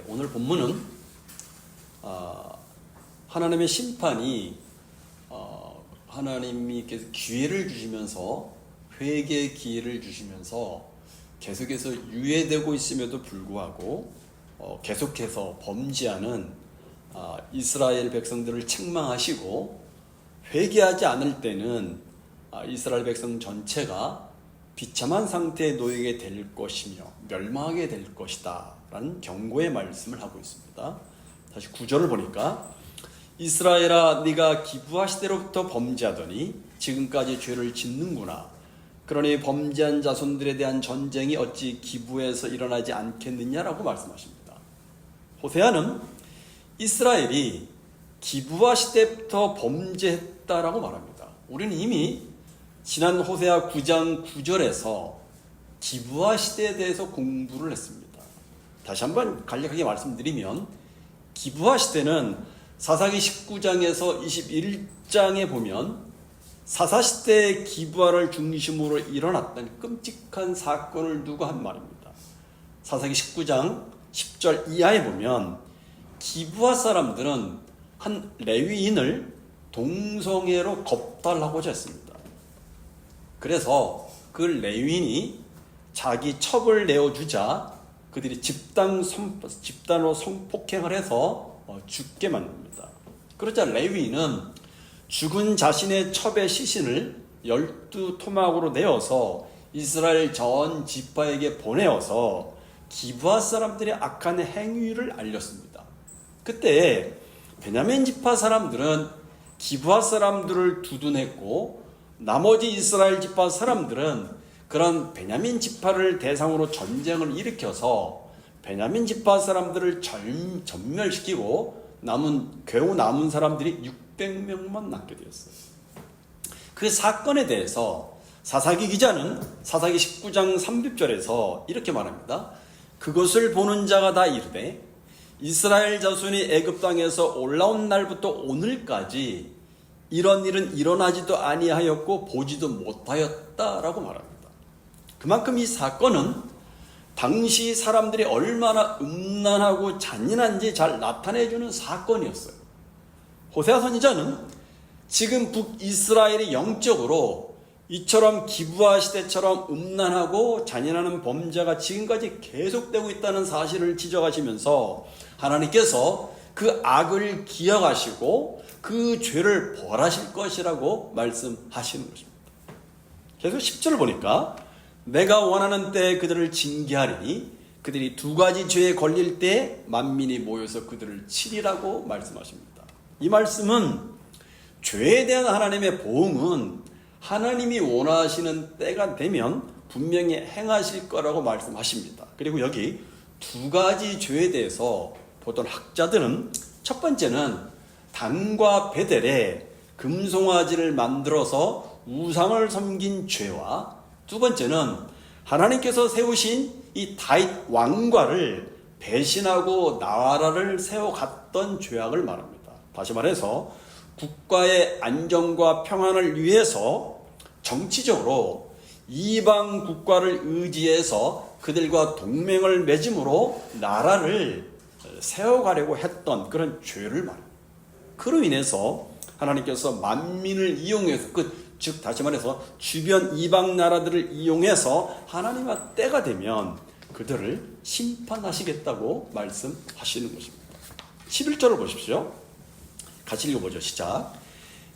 오늘 본문은 하나님의 심판이 하나님이 기회를 주시면서 회개의 기회를 주시면서 계속해서 유예되고 있음에도 불구하고 계속해서 범죄하는 이스라엘 백성들을 책망하시고 회개하지 않을 때는 이스라엘 백성 전체가 비참한 상태에 놓이게 될 것이며 멸망하게 될 것이다 라는 경고의 말씀을 하고 있습니다. 다시 9절을 보니까 이스라엘아 네가 기브아시대로부터 범죄하더니 지금까지 죄를 짓는구나. 그러니 범죄한 자손들에 대한 전쟁이 어찌 기브에서 일어나지 않겠느냐라고 말씀하십니다. 호세아는 이스라엘이 기브아시대부터 범죄했다라고 말합니다. 우리는 이미 지난 호세아 9장 9절에서 기브아 시대에 대해서 공부를 했습니다. 다시 한번 간략하게 말씀드리면 기브아 시대는 사사기 19장에서 21장에 보면 사사시대의 기브아를 중심으로 일어났던 끔찍한 사건을 두고 한 말입니다. 사사기 19장 10절 이하에 보면 기브아 사람들은 한 레위인을 동성애로 겁탈하고자 했습니다. 그래서 그 레위인이 자기 첩을 내어주자 그들이 집단으로 성폭행을 해서 죽게 만듭니다. 그러자 레위인은 죽은 자신의 첩의 시신을 12토막으로 내어서 이스라엘 전 지파에게 보내어서 기브아 사람들의 악한 행위를 알렸습니다. 그때 베냐민 지파 사람들은 기브아 사람들을 두둔했고 나머지 이스라엘 지파 사람들은 그런 베냐민 지파를 대상으로 전쟁을 일으켜서 베냐민 지파 사람들을 전멸시키고 겨우 남은 사람들이 600명만 남게 되었어요. 그 사건에 대해서 사사기 기자는 사사기 19장 30절에서 이렇게 말합니다. 그것을 보는 자가 다 이르되 이스라엘 자손이 애굽 땅에서 올라온 날부터 오늘까지 이런 일은 일어나지도 아니하였고 보지도 못하였다라고 말합니다. 그만큼 이 사건은 당시 사람들이 얼마나 음란하고 잔인한지 잘 나타내주는 사건이었어요. 호세아 선지자는 지금 북이스라엘이 영적으로 이처럼 기브아 시대처럼 음란하고 잔인한 범죄가 지금까지 계속되고 있다는 사실을 지적하시면서 하나님께서 그 악을 기억하시고 그 죄를 벌하실 것이라고 말씀하시는 것입니다. 계속 10절을 보니까 내가 원하는 때에 그들을 징계하리니 그들이 두 가지 죄에 걸릴 때 만민이 모여서 그들을 치리라고 말씀하십니다. 이 말씀은 죄에 대한 하나님의 보응은 하나님이 원하시는 때가 되면 분명히 행하실 거라고 말씀하십니다. 그리고 여기 두 가지 죄에 대해서 보통 학자들은 첫 번째는 단과 베델에 금송아지를 만들어서 우상을 섬긴 죄와 두 번째는 하나님께서 세우신 이 다윗 왕과를 배신하고 나라를 세워갔던 죄악을 말합니다. 다시 말해서 국가의 안정과 평안을 위해서 정치적으로 이방 국가를 의지해서 그들과 동맹을 맺음으로 나라를 세워가려고 했던 그런 죄를 말합니다. 그로 인해서 하나님께서 만민을 이용해서 즉 다시 말해서 주변 이방 나라들을 이용해서 하나님과 때가 되면 그들을 심판하시겠다고 말씀하시는 것입니다. 11절을 보십시오. 같이 읽어보죠. 시작.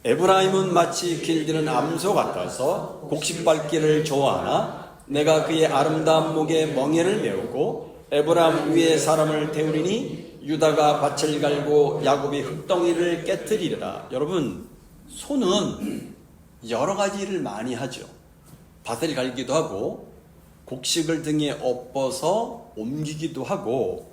에브라임은 마치 길드는 암소 같아서 곡식밟기를 좋아하나 내가 그의 아름다운 목에 멍에를 메우고 에브라임 위에 사람을 태우리니 유다가 밭을 갈고 야곱이 흙덩이를 깨뜨리리라. 여러분, 소는 여러 가지 일을 많이 하죠. 밭을 갈기도 하고 곡식을 등에 엎어서 옮기기도 하고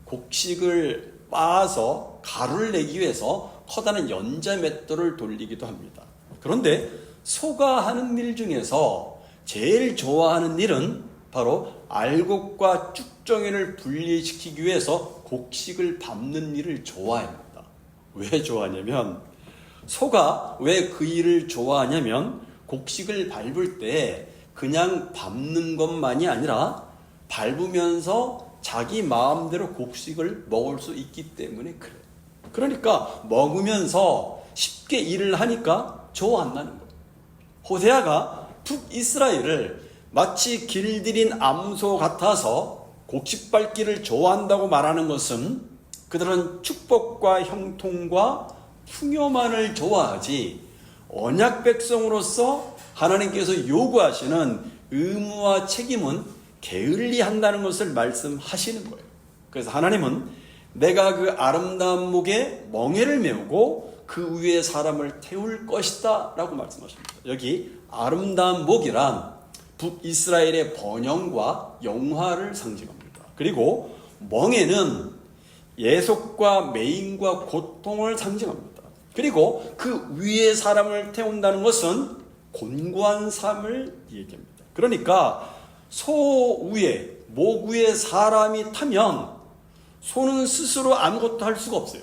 곡식을 빻아서 가루를 내기 위해서 커다란 연자맷돌을 돌리기도 합니다. 그런데 소가 하는 일 중에서 제일 좋아하는 일은 바로 알곡과 쭉정이를 분리시키기 위해서 곡식을 밟는 일을 좋아합니다. 왜 좋아하냐면 소가 왜 그 일을 좋아하냐면 곡식을 밟을 때 그냥 밟는 것만이 아니라 밟으면서 자기 마음대로 곡식을 먹을 수 있기 때문에 그래요. 그러니까 먹으면서 쉽게 일을 하니까 좋아한다는 거예요. 호세아가 북이스라엘을 마치 길들인 암소 같아서 곡식 밟기를 좋아한다고 말하는 것은 그들은 축복과 형통과 풍요만을 좋아하지 언약 백성으로서 하나님께서 요구하시는 의무와 책임은 게을리한다는 것을 말씀하시는 거예요. 그래서 하나님은 내가 그 아름다운 목에 멍에를 메우고 그 위에 사람을 태울 것이다 라고 말씀하십니다. 여기 아름다운 목이란 북이스라엘의 번영과 영화를 상징합니다. 그리고 멍에는 예속과 매임과 고통을 상징합니다. 그리고 그 위에 사람을 태운다는 것은 곤고한 삶을 얘기합니다. 그러니까 소 위에, 목 위에 사람이 타면 소는 스스로 아무것도 할 수가 없어요.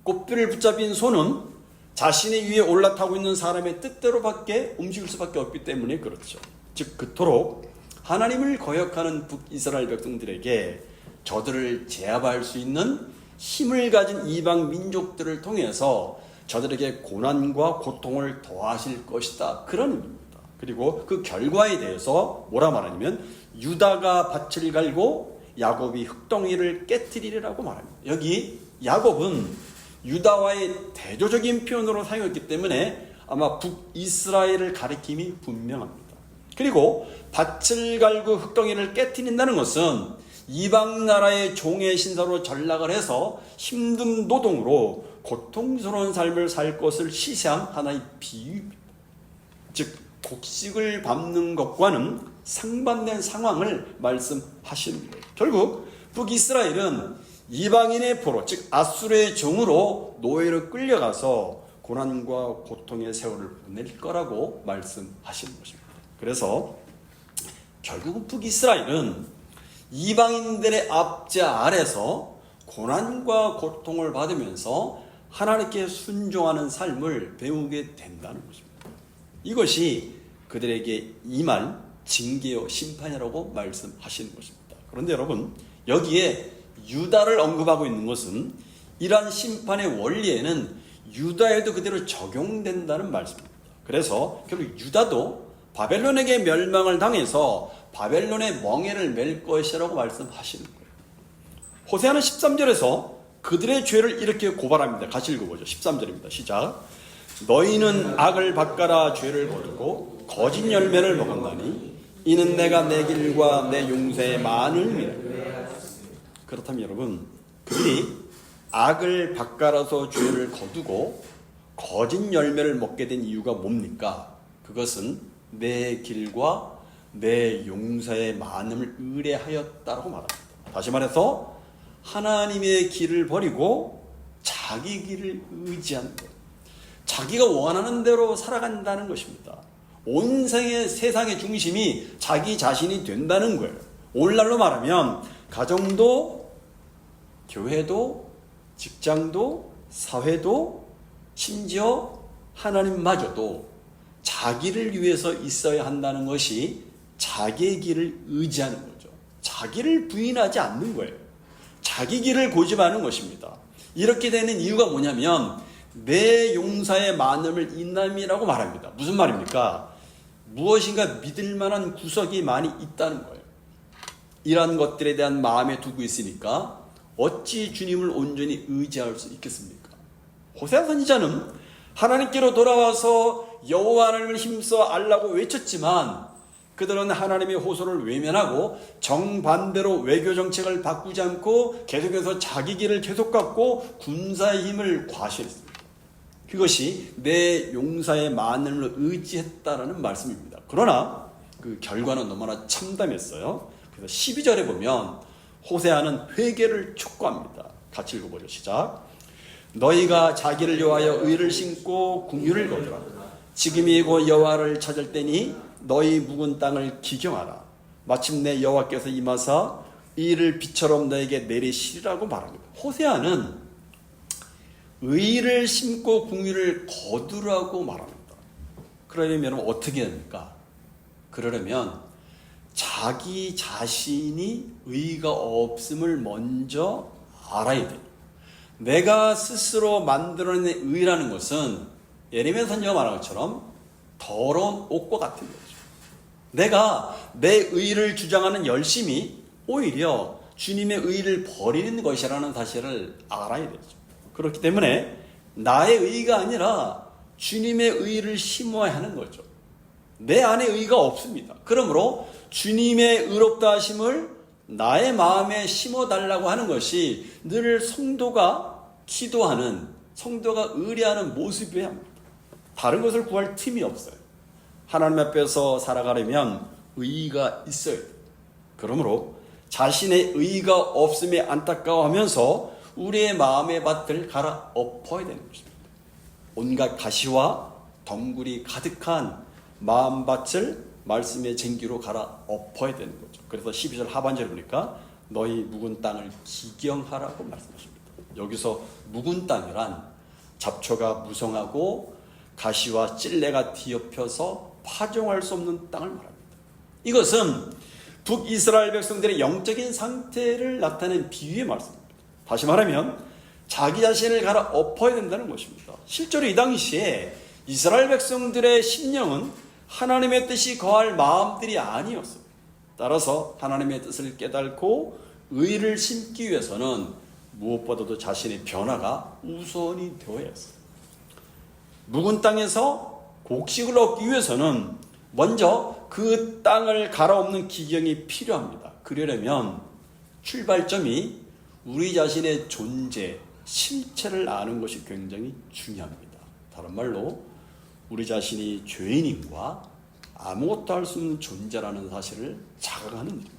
꽃비를 붙잡힌 소는 자신의 위에 올라타고 있는 사람의 뜻대로밖에 움직일 수밖에 없기 때문에 그렇죠. 즉 그토록 하나님을 거역하는 북이스라엘 백성들에게 저들을 제압할 수 있는 힘을 가진 이방 민족들을 통해서 저들에게 고난과 고통을 더하실 것이다. 그런 의미입니다. 그리고 그 결과에 대해서 뭐라 말하냐면 유다가 밭을 갈고 야곱이 흙덩이를 깨트리리라고 말합니다. 여기 야곱은 유다와의 대조적인 표현으로 사용했기 때문에 아마 북이스라엘을 가리킴이 분명합니다. 그리고 밭을 갈고 흙덩이를 깨트린다는 것은 이방 나라의 종의 신사로 전락을 해서 힘든 노동으로 고통스러운 삶을 살 것을 시사한 하나의 비유입니다. 즉 곡식을 밟는 것과는 상반된 상황을 말씀하시는 거예요. 결국 북이스라엘은 이방인의 포로, 즉 아수르의 종으로 노예로 끌려가서 고난과 고통의 세월을 보낼 거라고 말씀하시는 것입니다. 그래서 결국은 북이스라엘은 이방인들의 압제 아래서 고난과 고통을 받으면서 하나님께 순종하는 삶을 배우게 된다는 것입니다. 이것이 그들에게 임할 징계요 심판이라고 말씀하시는 것입니다. 그런데 여러분, 여기에 유다를 언급하고 있는 것은 이러한 심판의 원리에는 유다에도 그대로 적용된다는 말씀입니다. 그래서 결국 유다도 바벨론에게 멸망을 당해서 바벨론의 멍에를 맬 것이라고 말씀하시는 거예요. 호세아는 13절에서 그들의 죄를 이렇게 고발합니다. 같이 읽어보죠. 13절입니다. 시작. 너희는 악을 밭가라 죄를 거두고 거짓 열매를 먹었나니 이는 내가 내 길과 내 용서의 많음이라. 그렇다면 여러분, 그들이 악을 밭갈아서 죄를 거두고 거짓 열매를 먹게 된 이유가 뭡니까? 그것은 내 길과 내 용서의 많음을 의뢰하였다라고 말합니다. 다시 말해서 하나님의 길을 버리고 자기 길을 의지하는 것, 자기가 원하는 대로 살아간다는 것입니다. 온 세상의 중심이 자기 자신이 된다는 거예요. 오늘날로 말하면 가정도 교회도 직장도 사회도 심지어 하나님마저도 자기를 위해서 있어야 한다는 것이 자기의 길을 의지하는 거죠. 자기를 부인하지 않는 거예요. 자기 길을 고집하는 것입니다. 이렇게 되는 이유가 뭐냐면 내 용사의 많음을 인남이라고 말합니다. 무슨 말입니까? 무엇인가 믿을 만한 구석이 많이 있다는 거예요. 이러한 것들에 대한 마음에 두고 있으니까 어찌 주님을 온전히 의지할 수 있겠습니까? 호세아 선지자는 하나님께로 돌아와서 여호와 하나님을 힘써 알라고 외쳤지만 그들은 하나님의 호소를 외면하고 정반대로 외교 정책을 바꾸지 않고 계속해서 자기 길을 계속 갖고 군사의 힘을 과시했습니다. 그것이 내 용사의 많음을 의지했다라는 말씀입니다. 그러나 그 결과는 너무나 참담했어요. 그래서 12절에 보면 호세아는 회개를 촉구합니다. 같이 읽어보죠. 시작. 너희가 자기를 위하여 의를 심고 궁유를 거두라. 지금이 곧 여호와를 찾을 때니 너희 묵은 땅을 기경하라. 마침내 여호와께서 임하사 이를 비처럼 너에게 내리시리라고 말합니다. 호세아는 의를 심고 궁유를 거두라고 말합니다. 그러려면 어떻게 합니까? 그러려면 자기 자신이 의가 없음을 먼저 알아야 돼요. 내가 스스로 만들어낸 의라는 것은 예레미야 선지자가 말한 것처럼 더러운 옷과 같은 거죠. 내가 내 의를 주장하는 열심이 오히려 주님의 의를 버리는 것이라는 사실을 알아야 되죠. 그렇기 때문에 나의 의가 아니라 주님의 의를 심어야 하는 거죠. 내 안에 의가 없습니다. 그러므로 주님의 의롭다 하심을 나의 마음에 심어달라고 하는 것이 늘 성도가 기도하는, 성도가 의뢰하는 모습이어야 합니다. 다른 것을 구할 틈이 없어요. 하나님 앞에서 살아가려면 의가 있어야 돼요. 그러므로 자신의 의가 없음에 안타까워하면서 우리의 마음의 밭을 갈아엎어야 되는 것입니다. 온갖 가시와 덩굴이 가득한 마음밭을 말씀의 쟁기로 갈아엎어야 되는 거죠. 그래서 12절 하반절에 보니까 너희 묵은 땅을 기경하라고 말씀하십니다. 여기서 묵은 땅이란 잡초가 무성하고 가시와 찔레가 뒤엎여서 파종할 수 없는 땅을 말합니다. 이것은 북이스라엘 백성들의 영적인 상태를 나타낸 비유의 말씀입니다. 다시 말하면 자기 자신을 갈아엎어야 된다는 것입니다. 실제로 이 당시에 이스라엘 백성들의 심령은 하나님의 뜻이 거할 마음들이 아니었어요. 따라서 하나님의 뜻을 깨닫고 의를 심기 위해서는 무엇보다도 자신의 변화가 우선이 되어야 했어요. 묵은 땅에서 곡식을 얻기 위해서는 먼저 그 땅을 갈아엎는 기경이 필요합니다. 그러려면 출발점이 우리 자신의 존재, 실체를 아는 것이 굉장히 중요합니다. 다른 말로 우리 자신이 죄인인과 아무것도 할 수 없는 존재라는 사실을 자각하는 일입니다.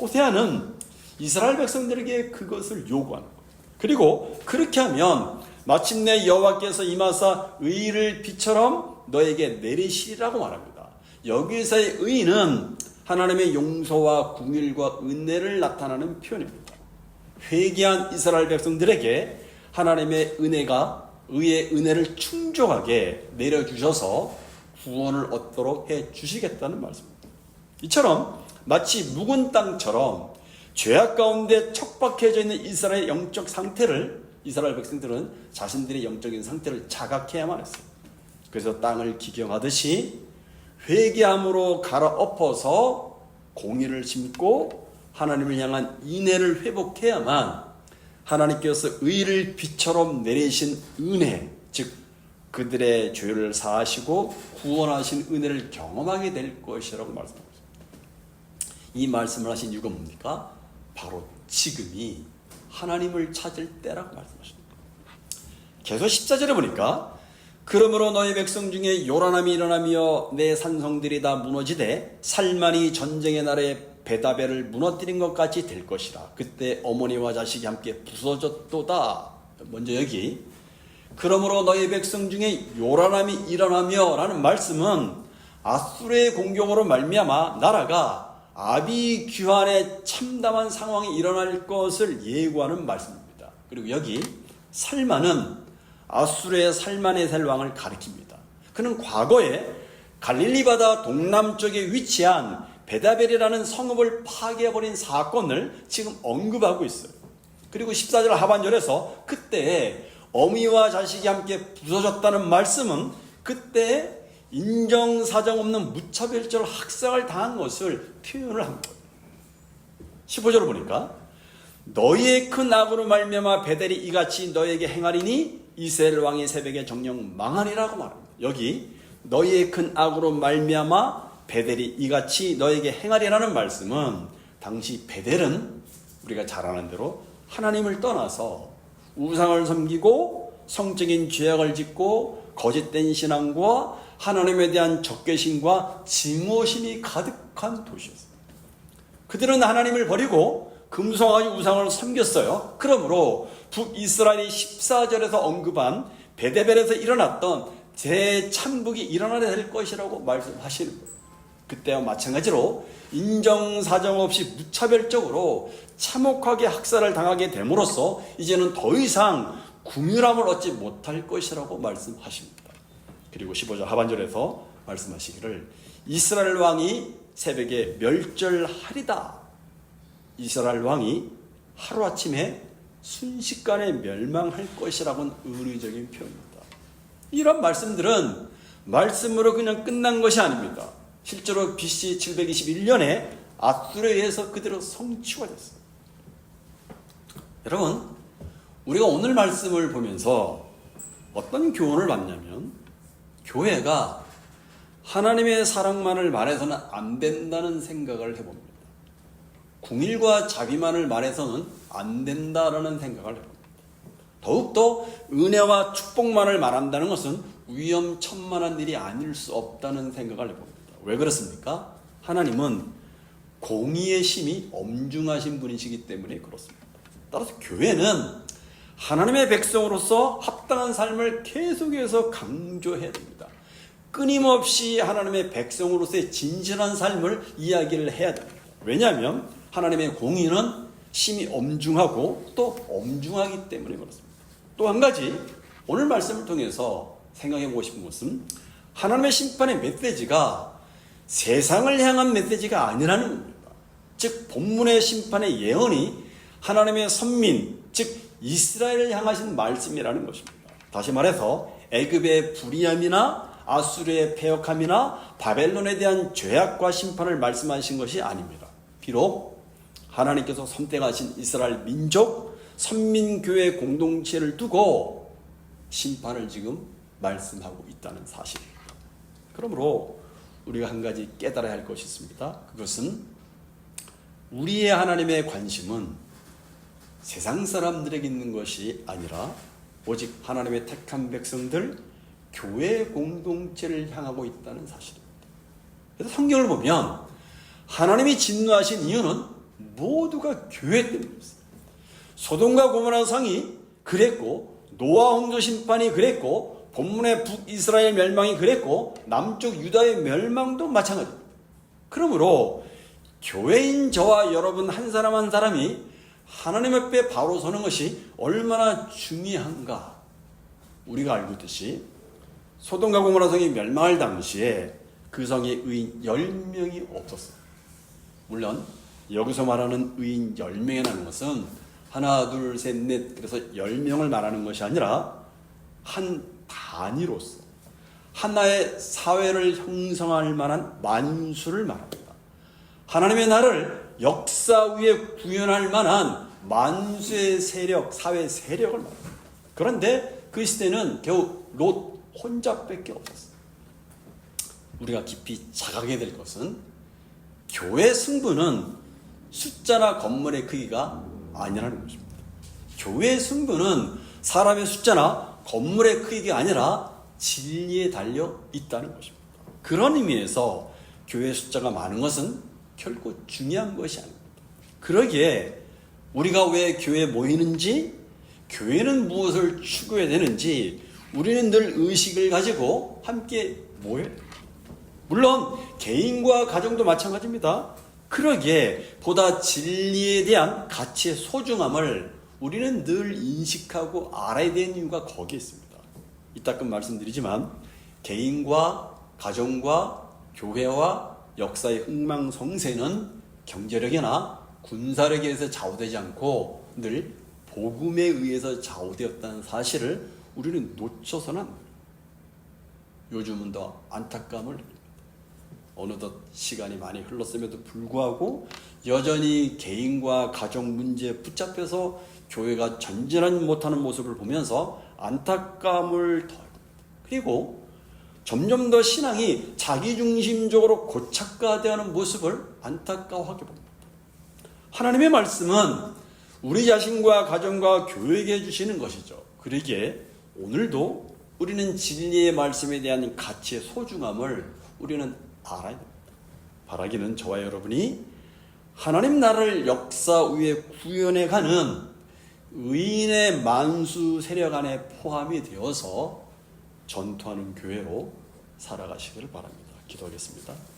호세아는 이스라엘 백성들에게 그것을 요구하는 거예요. 그리고 그렇게 하면 마침내 여호와께서 임하사 의를 비처럼 너에게 내리시리라고 말합니다. 여기서의 의는 하나님의 용서와 긍휼과 은혜를 나타내는 표현입니다. 회개한 이스라엘 백성들에게 하나님의 은혜가 의의 은혜를 충족하게 내려주셔서 구원을 얻도록 해주시겠다는 말씀입니다. 이처럼 마치 묵은 땅처럼 죄악 가운데 척박해져 있는 이스라엘의 영적 상태를 이스라엘 백성들은 자신들의 영적인 상태를 자각해야만 했어요. 그래서 땅을 기경하듯이 회개함으로 갈아엎어서 공의를 심고 하나님을 향한 인애를 회복해야만 하나님께서 의를 빛처럼 내리신 은혜, 즉 그들의 죄를 사하시고 구원하신 은혜를 경험하게 될 것이라고 말씀하고 있습니다. 이 말씀을 하신 이유가 뭡니까? 바로 지금이 하나님을 찾을 때라고 말씀하십니다. 계속 14절에 보니까 그러므로 너희 백성 중에 요란함이 일어나며 내 산성들이 다 무너지되 살만이 전쟁의 날에 베다벨을 무너뜨린 것 같이 될 것이라. 그때 어머니와 자식이 함께 부서졌도다. 먼저 여기 그러므로 너희 백성 중에 요란함이 일어나며 라는 말씀은 아수르의 공격으로 말미암아 나라가 아비규환의 참담한 상황이 일어날 것을 예고하는 말씀입니다. 그리고 여기 살만은 아수르의 살마네셀 왕을 가리킵니다. 그는 과거에 갈릴리 바다 동남쪽에 위치한 베다벨이라는 성읍을 파괴해버린 사건을 지금 언급하고 있어요. 그리고 14절 하반절에서 그때 어미와 자식이 함께 부서졌다는 말씀은 그때 인정사정 없는 무차별적으로 학살을 당한 것을 표현을 한 거예요. 15절을 보니까 너희의 큰 악으로 말미암아 베델이 이같이 너희에게 행하리니 이스라엘 왕이 새벽에 정령 망하리라고 말합니다. 여기 너희의 큰 악으로 말미암아 베델이 이같이 너에게 행하리라는 말씀은 당시 베델은 우리가 잘 아는 대로 하나님을 떠나서 우상을 섬기고 성적인 죄악을 짓고 거짓된 신앙과 하나님에 대한 적개심과 증오심이 가득한 도시였습니다. 그들은 하나님을 버리고 금송아지 우상을 섬겼어요. 그러므로 북이스라엘이 14절에서 언급한 베데벨에서 일어났던 대참국이 일어나야 될 것이라고 말씀하시는 거예요. 그때와 마찬가지로 인정사정 없이 무차별적으로 참혹하게 학살을 당하게 됨으로써 이제는 더 이상 긍휼함을 얻지 못할 것이라고 말씀하십니다. 그리고 15절 하반절에서 말씀하시기를 이스라엘 왕이 새벽에 멸절하리다. 이스라엘 왕이 하루아침에 순식간에 멸망할 것이라고는 의례적인 표현입니다. 이런 말씀들은 말씀으로 그냥 끝난 것이 아닙니다. 실제로 BC 721년에 아수르에 의해서 그대로 성취가 됐어요. 여러분, 우리가 오늘 말씀을 보면서 어떤 교훈을 받냐면, 교회가 하나님의 사랑만을 말해서는 안 된다는 생각을 해봅니다. 궁일과 자비만을 말해서는 안 된다라는 생각을 해봅니다. 더욱더 은혜와 축복만을 말한다는 것은 위험천만한 일이 아닐 수 없다는 생각을 해봅니다. 왜 그렇습니까? 하나님은 공의의 심이 엄중하신 분이시기 때문에 그렇습니다. 따라서 교회는 하나님의 백성으로서 합당한 삶을 계속해서 강조해야 됩니다. 끊임없이 하나님의 백성으로서의 진실한 삶을 이야기를 해야 됩니다. 왜냐하면 하나님의 공의는 심히 엄중하고 또 엄중하기 때문에 그렇습니다. 또 한 가지 오늘 말씀을 통해서 생각해 보고 싶은 것은 하나님의 심판의 메시지가 세상을 향한 메시지가 아니라는 겁니다. 즉 본문의 심판의 예언이 하나님의 선민, 즉 이스라엘을 향하신 말씀이라는 것입니다. 다시 말해서 애굽의 불의함이나 아수르의 패역함이나 바벨론에 대한 죄악과 심판을 말씀하신 것이 아닙니다. 비록 하나님께서 선택하신 이스라엘 민족, 선민교회 공동체를 두고 심판을 지금 말씀하고 있다는 사실입니다. 그러므로 우리가 한 가지 깨달아야 할 것이 있습니다. 그것은 우리의 하나님의 관심은 세상 사람들에게 있는 것이 아니라 오직 하나님의 택한 백성들, 교회 공동체를 향하고 있다는 사실입니다. 그래서 성경을 보면 하나님이 진노하신 이유는 모두가 교회 때문이었어요. 소돔과 고모라 성이 그랬고, 노아 홍수 심판이 그랬고, 본문의 북이스라엘 멸망이 그랬고, 남쪽 유다의 멸망도 마찬가지입니다. 그러므로 교회인 저와 여러분 한 사람 한 사람이 하나님 앞에 바로 서는 것이 얼마나 중요한가. 우리가 알고 있듯이 소돔과 고모라 성이 멸망할 당시에 그 성에 의인 10명이 없었어요. 물론 여기서 말하는 의인 10명이라는 것은 하나, 둘, 셋, 넷, 그래서 10명을 말하는 것이 아니라 한 단위로서 하나의 사회를 형성할 만한 만수를 말합니다. 하나님의 나라를 역사 위에 구현할 만한 만수의 세력, 사회 세력을 말합니다. 그런데 그 시대는 겨우 롯 혼자밖에 없었어요. 우리가 깊이 자각해야 될 것은 교회 승부는 숫자나 건물의 크기가 아니라는 것입니다. 교회의 승부는 사람의 숫자나 건물의 크기가 아니라 진리에 달려 있다는 것입니다. 그런 의미에서 교회 숫자가 많은 것은 결코 중요한 것이 아닙니다. 그러기에 우리가 왜 교회에 모이는지, 교회는 무엇을 추구해야 되는지 우리는 늘 의식을 가지고 함께 모여야 됩니다. 물론 개인과 가정도 마찬가지입니다. 그러기에 보다 진리에 대한 가치의 소중함을 우리는 늘 인식하고 알아야 되는 이유가 거기에 있습니다. 이따금 말씀드리지만 개인과 가정과 교회와 역사의 흥망성쇠는 경제력이나 군사력에 의해서 좌우되지 않고 늘 복음에 의해서 좌우되었다는 사실을 우리는 놓쳐서는 안 됩니다. 요즘은 더 안타까움을 느낍니다. 어느덧 시간이 많이 흘렀음에도 불구하고 여전히 개인과 가정 문제에 붙잡혀서 교회가 전진하지 못하는 모습을 보면서 안타까움을 더합니다. 그리고 점점 더 신앙이 자기중심적으로 고착화되는 모습을 안타까워하게 봅니다. 하나님의 말씀은 우리 자신과 가정과 교회에게 해주시는 것이죠. 그러기에 오늘도 우리는 진리의 말씀에 대한 가치의 소중함을 우리는 알아야 됩니다. 바라기는 저와 여러분이 하나님 나라를 역사 위에 구현해가는 의인의 만수 세력 안에 포함이 되어서 전투하는 교회로 살아가시기를 바랍니다. 기도하겠습니다.